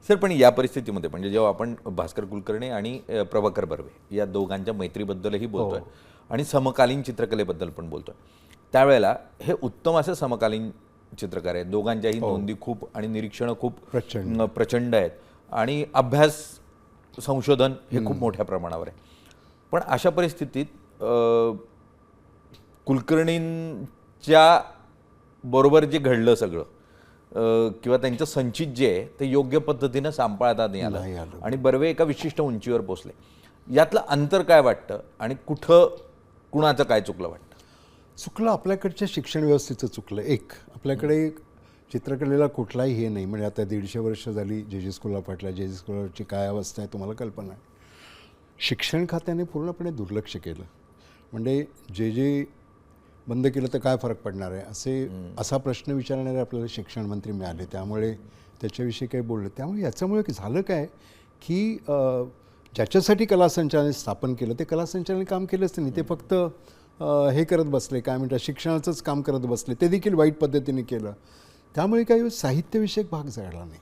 Sir, पण या परिस्थितीमध्ये म्हणजे जेव्हा आपण भास्कर कुलकर्णी आणि प्रभाकर बर्वे या दोघांच्या मैत्रीबद्दलही बोलतोय आणि समकालीन चित्रकलेबद्दल पण बोलतोय, त्यावेळेला हे उत्तम असे समकालीन चित्रकार आहेत. दोघांच्याही नोंदी खूप आणि निरीक्षणं खूप प्रचंड आहेत आणि अभ्यास संशोधन हे खूप मोठ्या प्रमाणावर आहे. पण अशा परिस्थितीत कुलकर्णींच्या बरोबर जे घडलं सगळं किंवा त्यांचं संचित जे आहे ते योग्य पद्धतीनं सांभाळता नाही आलं आणि बर्वे एका विशिष्ट उंचीवर पोचले. यातलं अंतर काय वाटतं आणि कुठं कुणाचं काय चुकलं वाटतं? चुकलं आपल्याकडच्या शिक्षण व्यवस्थेचं चुकलं. एक आपल्याकडे चित्रकलेला कुठलाही हे नाही. म्हणजे आता 150 वर्ष झाली जे जे स्कूलला पाठला. जे जे स्कूलची काय अवस्था आहे तुम्हाला कल्पना आहे. शिक्षण खात्याने पूर्णपणे दुर्लक्ष केलं. म्हणजे जे जे बंद केलं तर काय फरक पडणार आहे असा प्रश्न विचारणारे आपल्याला शिक्षण मंत्री मिळाले. त्यामुळे त्याच्याविषयी काही बोललं. त्यामुळे याच्यामुळे झालं काय की ज्याच्यासाठी कला संचालनालय स्थापन केलं ते कला संचालनालय काम केलंच नाही. ते फक्त हे करत बसले, काय म्हणतात, शिक्षणाचंच काम करत बसले. ते देखील वाईट पद्धतीने केलं. त्यामुळे काही साहित्यविषयक भाग झाला नाही.